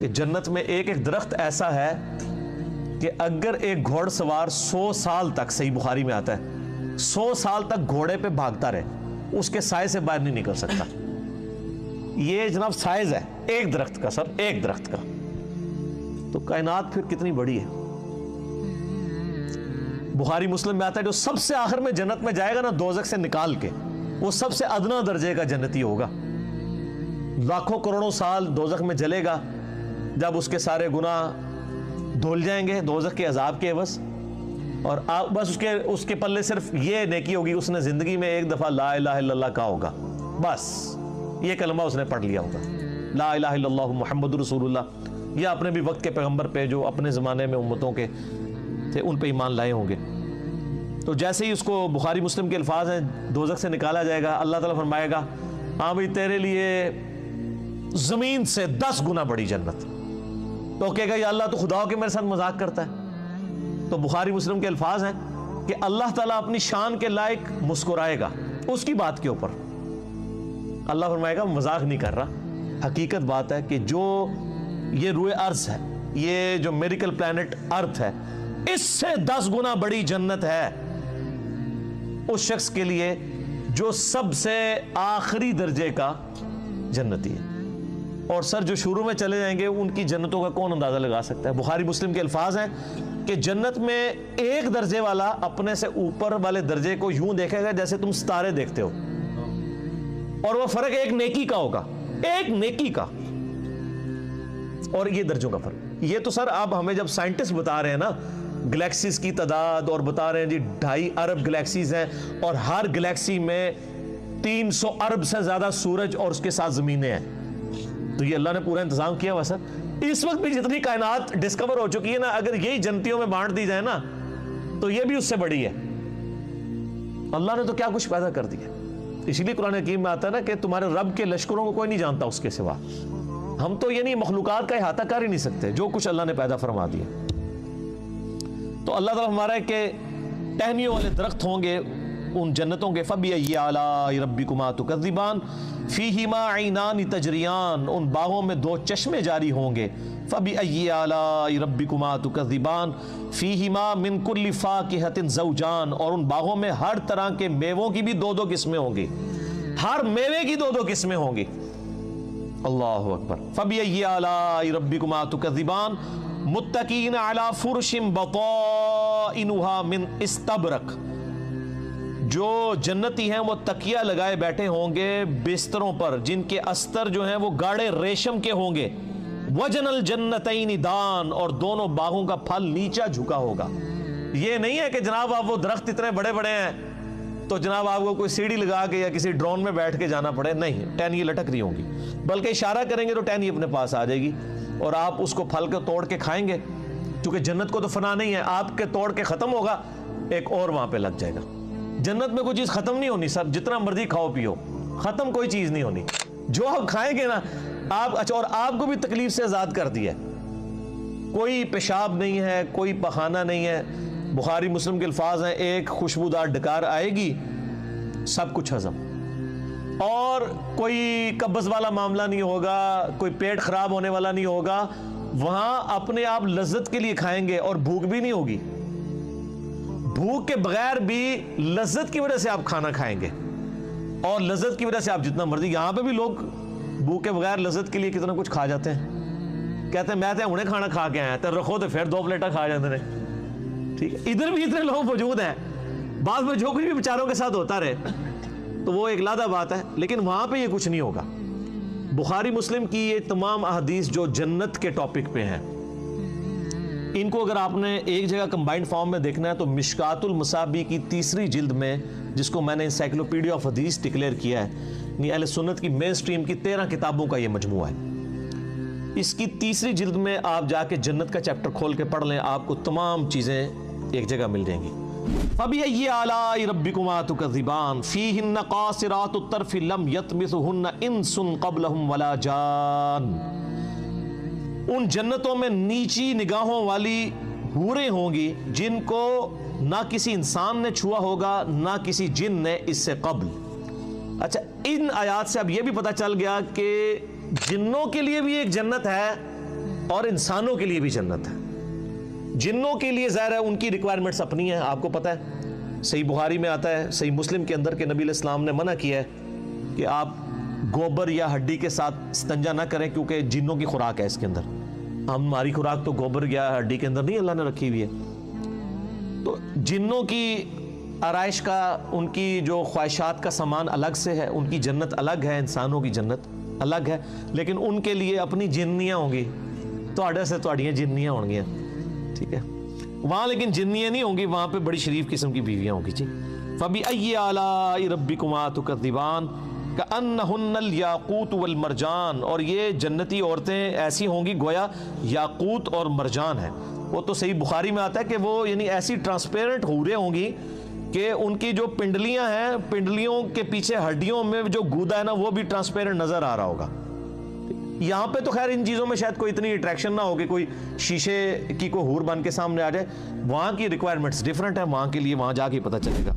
کہ جنت میں ایک ایک درخت ایسا ہے کہ اگر ایک گھوڑ سوار 100 سال تک، صحیح بخاری میں آتا ہے 100 سال تک گھوڑے پہ بھاگتا رہے، اس کے سائے سے باہر نہیں نکل سکتا۔ یہ جناب سائز ہے ایک درخت کا، سر ایک درخت کا، تو کائنات پھر کتنی بڑی ہے۔ بخاری مسلم میں آتا ہے جو سب سے آخر میں جنت میں جائے گا نا دوزخ سے نکال کے، وہ سب سے ادنا درجے کا جنتی ہوگا، لاکھوں کروڑوں سال دوزخ میں جلے گا، جب اس کے سارے گناہ دھل جائیں گے دوزخ کے عذاب کے عوض، اور بس اس کے پلے صرف یہ نیکی ہوگی، اس نے زندگی میں ایک دفعہ لا الہ الا اللہ کہا ہوگا، بس یہ کلمہ اس نے پڑھ لیا ہوگا، لا الہ الا اللہ محمد رسول اللہ، یا اپنے بھی وقت کے پیغمبر پہ جو اپنے زمانے میں امتوں کے تھے ان پہ ایمان لائے ہوں گے۔ تو جیسے ہی اس کو بخاری مسلم کے الفاظ ہیں دوزخ سے نکالا جائے گا، اللہ تعالیٰ فرمائے گا ہاں بھائی تیرے لیے زمین سے 10 گنا بڑی جنت۔ تو کہے گا یا اللہ تو خدا کے میرے ساتھ مذاق کرتا ہے۔ تو بخاری مسلم کے الفاظ ہیں کہ اللہ تعالیٰ اپنی شان کے لائق مسکرائے گا اس کی بات کے اوپر، اللہ فرمائے گا مذاق نہیں کر رہا، حقیقت بات ہے کہ جو یہ روئے ارض ہے، یہ جو میریکل پلانٹ ارتھ ہے، اس سے 10 گنا بڑی جنت ہے اس شخص کے لیے جو سب سے آخری درجے کا جنتی ہے۔ اور سر جو شروع میں چلے جائیں گے ان کی جنتوں کا کون اندازہ لگا سکتا ہے۔ بخاری مسلم کے الفاظ ہیں کہ جنت میں ایک درجے والا اپنے سے اوپر والے درجے کو یوں دیکھے گا جیسے تم ستارے دیکھتے ہو، اور وہ فرق ایک نیکی کا ہوگا، ایک نیکی کا، اور یہ درجوں کا فرق۔ یہ تو سر آپ ہمیں جب سائنٹسٹ بتا رہے ہیں نا گلیکسیز کی تعداد، اور بتا رہے ہیں جی 2.5 ارب گلیکسیز ہیں، اور ہر گلیکسی میں 300 ارب سے زیادہ سورج اور اس کے ساتھ زمینیں ہیں، تو یہ اللہ نے پورا انتظام کیا ہوا سر۔ اس وقت بھی جتنی کائنات ڈسکور ہو چکی ہے نا، اگر یہی جنتیوں میں بانٹ دی جائے نا تو یہ بھی اس سے بڑی ہے۔ اللہ نے تو کیا کچھ پیدا کر دیا، اسی لیے قرآن حکیم میں آتا ہے نا کہ تمہارے رب کے لشکروں کو کوئی نہیں جانتا اس کے سوا۔ ہم تو یعنی مخلوقات کا احاطہ کر ہی نہیں سکتے جو کچھ اللہ نے پیدا فرما دیا۔ تو اللہ تعالیٰ ہمارا ہے کہ ٹہنیوں والے درخت ہوں گے ان جنتوں کے، فَبِأَيِّ آلَاءِ رَبِّكُمَا تُكَذِّبَانِ فِيهِمَا عَيْنَانِ تَجْرِيَانِ، ان باغوں میں 2 چشمے جاری ہوں گے، فَبِأَيِّ آلَاءِ رَبِّكُمَا تُكَذِّبَانِ فِيهِمَا مِن كُلِّ فَاكِهَةٍ زَوْجَانِ، اور ان باغوں میں ہر طرح کے میووں کی بھی 2 قسمیں ہوں گی، ہر میوے کی 2 قسمیں ہوں گی۔ اللہ اکبر۔ فَبِأَيِّ آلَاءِ رَبِّكُمَا تُكَذِّبَانِ مُتَّكِئِينَ عَلَى فُرُشٍ بَطَائِنُهَا مِنْ اِسْتَبْرَقٍ، جو جنتی ہیں وہ تکیہ لگائے بیٹھے ہوں گے بستروں پر جن کے استر جو ہیں وہ گاڑے ریشم کے ہوں گے، وَجَنَ الْجَنَّتَيْنِ دَانٍ، اور دونوں باغوں کا پھل نیچا جھکا ہوگا۔ یہ نہیں ہے کہ جناب آپ وہ درخت اتنے بڑے بڑے ہیں تو جناب آپ کو کوئی سیڑھی لگا کے یا کسی ڈرون میں بیٹھ کے جانا پڑے، نہیں، ٹہنی لٹک رہی ہوں گی، بلکہ اشارہ کریں گے تو ٹہنی اپنے پاس آ جائے گی، اور آپ اس کو پھل کو توڑ کے کھائیں گے، کیونکہ جنت کو تو فنا نہیں ہے، آپ کے توڑ کے ختم ہوگا ایک اور وہاں پہ لگ جائے گا۔ جنت میں کوئی چیز ختم نہیں ہونی سر، جتنا مرضی کھاؤ پیو، ختم کوئی چیز نہیں ہونی، جو آپ کھائیں گے نا آپ، اچھا، اور آپ کو بھی تکلیف سے آزاد کر دیا ہے، کوئی پیشاب نہیں ہے، کوئی پخانہ نہیں ہے۔ بخاری مسلم کے الفاظ ہیں ایک خوشبودار ڈکار آئے گی سب کچھ ہضم، اور کوئی قبض والا معاملہ نہیں ہوگا، کوئی پیٹ خراب ہونے والا نہیں ہوگا، وہاں اپنے آپ لذت کے لیے کھائیں گے اور بھوک بھی نہیں ہوگی، بھوک کے بغیر بھی لذت کی وجہ سے آپ کھانا کھائیں گے، اور لذت کی وجہ سے آپ جتنا مرضی، یہاں پہ بھی لوگ بھوک کے بغیر لذت کے لیے کتنا کچھ کھا جاتے ہیں، کہتے ہیں میں تو انہیں کھانا کھا کے آیا تو رکھو تو پھر 2 پلیٹیں کھا جاتے ہیں، ٹھیک ہے، ادھر بھی اتنے لوگ موجود ہیں، بعد میں جو کچھ بھی بیچاروں کے ساتھ ہوتا رہے تو وہ ایک علیحدہ بات ہے، لیکن وہاں پہ یہ کچھ نہیں ہوگا۔ بخاری مسلم کی یہ تمام احادیث جو جنت کے ٹاپک پہ ہیں، ان کو اگر آپ نے ایک جگہ کمبائنڈ فارم میں دیکھنا ہے تو مشکات المصابیح کی 3ری جلد میں، جس کو میں نے انسائکلوپیڈیا آف حدیث ڈکلیئر کیا ہے، یعنی اہل سنت کی مین سٹریم کی 13 کتابوں کا یہ مجموعہ ہے، اس کی 3ری جلد میں آپ جا کے جنت کا چیپٹر کھول کے پڑھ لیں، آپ کو تمام چیزیں ایک جگہ مل جائیں گی۔ فَبِأَيِّ آلَاءِ رَبِّكُمَا تُكَذِّبَانِ فِيهِنَّ قَاصِرَاتُ الطَّرْفِ لَمْ يَطْمِثُهُنَّ إِنسٌ قَبْلَهُمْ وَلَا جَانٌ، ان جنتوں میں نیچی نگاہوں والی حوریں ہوں گی جن کو نہ کسی انسان نے چھوا ہوگا نہ کسی جن نے اس سے قبل۔ اچھا، ان آیات سے اب یہ بھی پتہ چل گیا کہ جنوں کے لیے بھی ایک جنت ہے اور انسانوں کے لیے بھی جنت ہے. جنوں کے لیے ظاہر ہے ان کی ریکوائرمنٹس اپنی ہیں. آپ کو پتہ ہے صحیح بخاری میں آتا ہے, صحیح مسلم کے اندر کہ نبی علیہ السلام نے منع کیا ہے کہ آپ گوبر یا ہڈی کے ساتھ استنجا نہ کریں, کیونکہ جنوں کی خوراک ہے اس کے اندر. ہماری خوراک تو گوبر یا ہڈی کے اندر نہیں اللہ نے رکھی ہوئی ہے. تو جنوں کی آرائش کا, ان کی جو خواہشات کا سامان الگ سے ہے, ان کی جنت الگ ہے, انسانوں کی جنت الگ ہے. لیکن ان کے لیے اپنی جنیاں ہوں گی, تواڈے سے تواڈیاں جنیاں ہوں گی, ٹھیک ہے. وہاں لیکن جنیاں نہیں ہوں گی, وہاں پہ بڑی شریف قسم کی بیویاں ہوں گی. جی فَبِأَيِّ آلَاءِ رَبِّكُمَا تُكَذِّبَانِ كَأَنَّهُنَّ الْيَاقُوتُ وَالْمَرْجَانُ. اور یہ جنتی عورتیں ایسی ہوں گی گویا یاقوت اور مرجان ہے. وہ تو صحیح بخاری میں آتا ہے کہ وہ یعنی ایسی ٹرانسپیرنٹ حوریں ہوں گی کہ ان کی جو پنڈلیاں ہیں, پنڈلیوں کے پیچھے ہڈیوں میں جو گودا ہے نا, وہ بھی ٹرانسپیرنٹ نظر آ رہا ہوگا. یہاں پہ تو خیر ان چیزوں میں شاید کوئی اتنی اٹریکشن نہ ہوگی, کوئی شیشے کی کوئی حور بن کے سامنے آ جائے. وہاں کی ریکوائرمنٹس ڈیفرنٹ ہیں, وہاں کے لیے وہاں جا کے پتہ چلے گا.